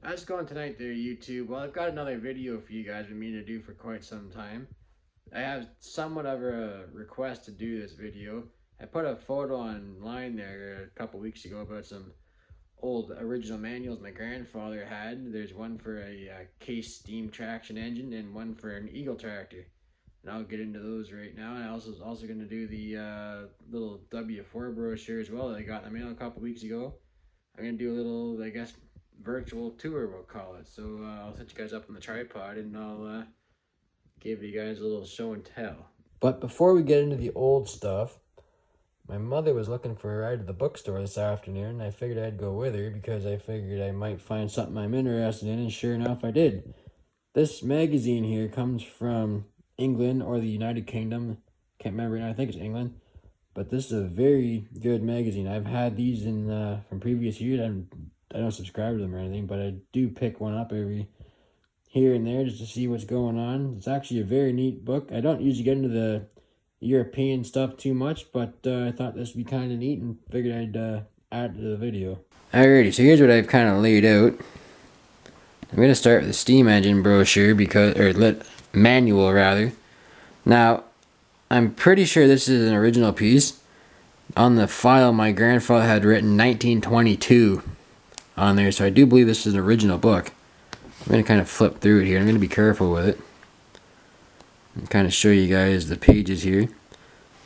How's it going tonight there, YouTube? Well, I've got another video for you guys I've been meaning to do for quite some time. I have somewhat of a request to do this video. I put a photo online there a couple weeks ago about some old original manuals my grandfather had. There's one for a Case steam traction engine and one for an Eagle tractor. And I'll get into those right now. And I also going to do the little W4 brochure as well that I got in the mail a couple weeks ago. I'm going to do a little, I guess, virtual tour, we'll call it. So I'll set you guys up on the tripod and I'll give you guys a little show and tell. But before we get into the old stuff, my mother was looking for a ride to the bookstore this afternoon, and I figured I'd go with her because I figured I might find something I'm interested in, and sure enough, I did. This magazine here comes from England or the United Kingdom. Can't remember now, I think it's England. But this is a very good magazine. I've had these in from previous years. I don't subscribe to them or anything, but I do pick one up every here and there just to see what's going on. It's actually a very neat book. I don't usually get into the European stuff too much, but I thought this would be kind of neat and figured I'd add it to the video. Alrighty, so here's what I've kind of laid out. I'm going to start with the steam engine brochure, manual rather. Now, I'm pretty sure this is an original piece. On the file, my grandfather had written 1922 on there, so I do believe this is an original book. I'm going to kind of flip through it here. I'm going to be careful with it and kind of show you guys the pages here.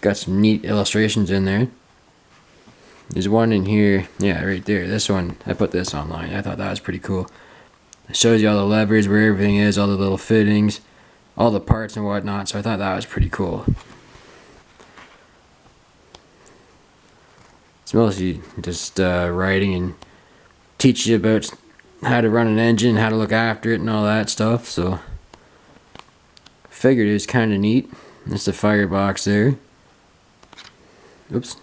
Got some neat illustrations in there. There's one in here, yeah, right there. This one, I put this online. I thought that was pretty cool. It shows you all the levers, where everything is, all the little fittings, all the parts and whatnot, so I thought that was pretty cool. It's mostly just writing and teach you about how to run an engine, how to look after it and all that stuff, so figured it was kind of neat. That's the firebox there. Oops.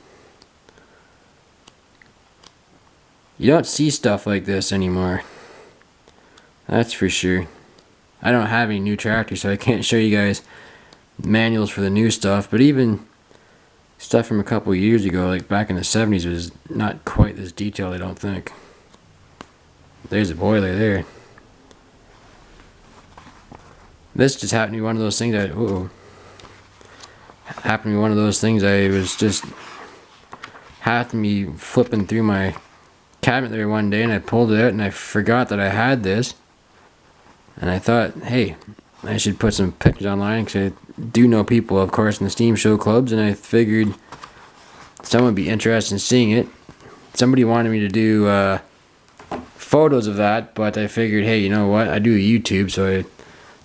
You don't see stuff like this anymore. That's for sure. I don't have any new tractors, so I can't show you guys manuals for the new stuff, but even stuff from a couple years ago, like back in the 70s, was not quite this detailed, I don't think. There's a boiler there. This just happened to be one of those things I was just happened to be flipping through my cabinet there one day, and I pulled it out and I forgot that I had this, and I thought, hey, I should put some pictures online because I do know people, of course, in the steam show clubs, and I figured someone would be interested in seeing it. Somebody wanted me to do photos of that, but I figured, hey, you know what, I do YouTube, so I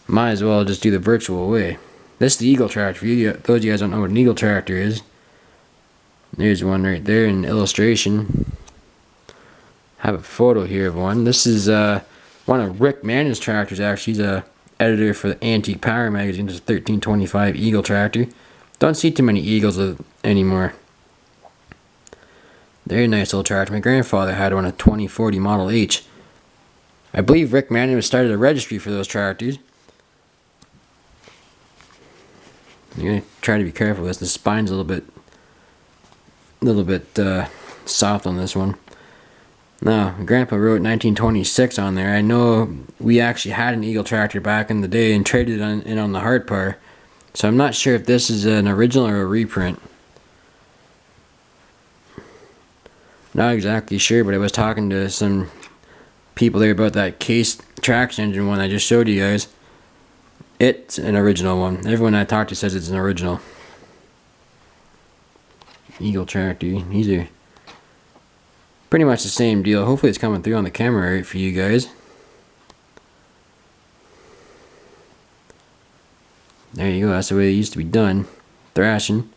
might as well just do the virtual way. This is the Eagle tractor. For you, those of you guys don't know what an Eagle tractor is, there's one right there in illustration. I have a photo here of one. This is one of Rick Mannion's tractors, actually. He's a editor for the Antique Power magazine. This is a 1325 Eagle tractor. Don't see too many Eagles anymore. Very nice little tractor. My grandfather had one, a 2040 Model H. I believe Rick Mannion started a registry for those tractors. I'm gonna try to be careful with this. The spine's a little bit soft on this one. Now, Grandpa wrote 1926 on there. I know we actually had an Eagle tractor back in the day and traded it in on the hard par. So I'm not sure if this is an original or a reprint. Not exactly sure, but I was talking to some people there about that Case traction engine one I just showed you guys. It's an original one. Everyone I talked to says it's an original. Eagle tractor. These are pretty much the same deal. Hopefully it's coming through on the camera right for you guys. There you go. That's the way it used to be done. Thrashing.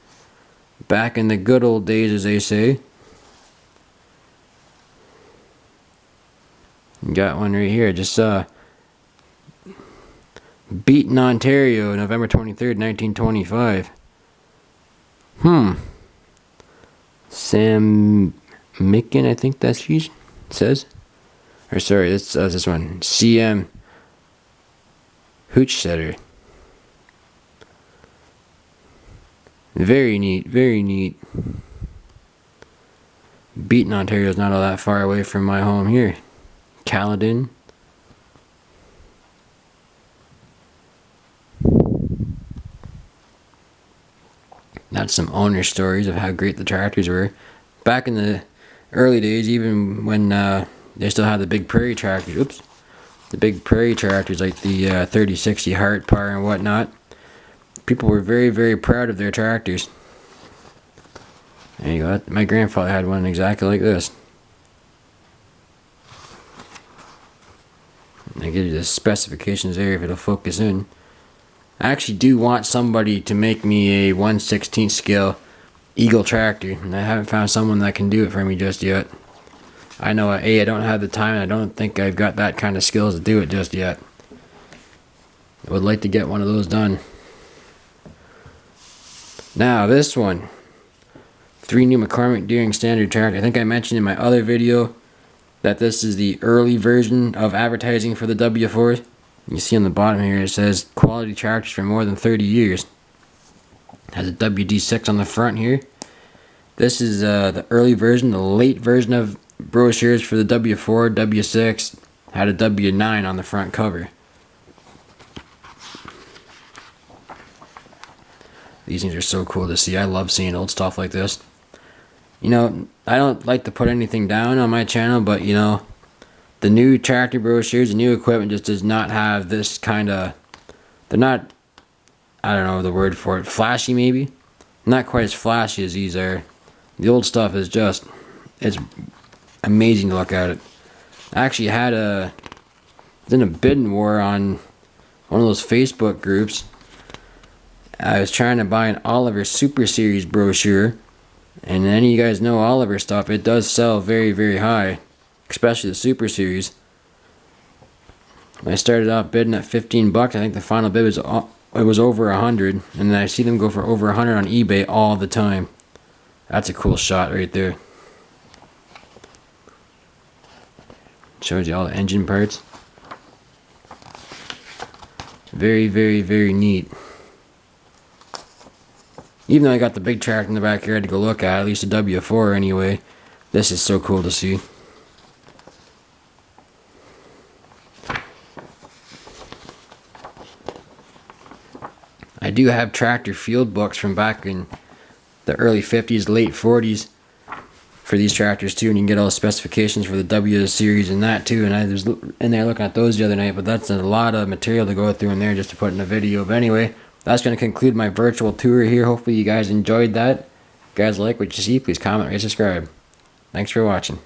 Back in the good old days, as they say. Got one right here. I just saw. Beaton, Ontario, November 23rd, 1925. Sam Micken, I think that's she says. Or sorry, that's this one. CM Hoochsetter. Very neat, very neat. Beaton, Ontario is not all that far away from my home here. Caledon. some owner stories of how great the tractors were. Back in the early days, even when they still had the big prairie tractors, the big prairie tractors like the 3060 Hart Power and whatnot, people were very, very proud of their tractors. There you go. My grandfather had one exactly like this. I give you the specifications there if it'll focus in. I actually do want somebody to make me a 1/16 scale Eagle tractor, and I haven't found someone that can do it for me just yet. I know I don't have the time, and I don't think I've got that kind of skills to do it just yet. I would like to get one of those done. Now this one, 3 new McCormick Deering standard tractor. I think I mentioned in my other video that this is the early version of advertising for the W4. You see on the bottom here it says quality tractors for more than 30 years. It has a WD6 on the front here. This is the early version, the late version of brochures for the W4, W6. Had a W9 on the front cover. These things are so cool to see. I love seeing old stuff like this. You know, I don't like to put anything down on my channel, but you know, the new tractor brochures, the new equipment just does not have this kind of, they're not, I don't know the word for it, flashy maybe? Not quite as flashy as these are. The old stuff is just, it's amazing to look at it. I actually had was in a bidding war on one of those Facebook groups. I was trying to buy an Oliver Super Series brochure. And any of you guys know Oliver stuff, it does sell very, very high, especially the Super Series. I started off bidding at 15 bucks. I think the final bid was over 100, and then I see them go for over 100 on eBay all the time. That's a cool shot right there. Shows you all the engine parts. Very, very, very neat. Even though I got the big tractor in the backyard to go look at least a W4 anyway, this is so cool to see. I do have tractor field books from back in the early 50s, late 40s for these tractors too, and you can get all the specifications for the W series and that too, and I was in there looking at those the other night, but that's a lot of material to go through in there just to put in a video. But anyway, that's going to conclude my virtual tour here. Hopefully you guys enjoyed that. If you guys like what you see, please comment, rate, subscribe. Thanks for watching.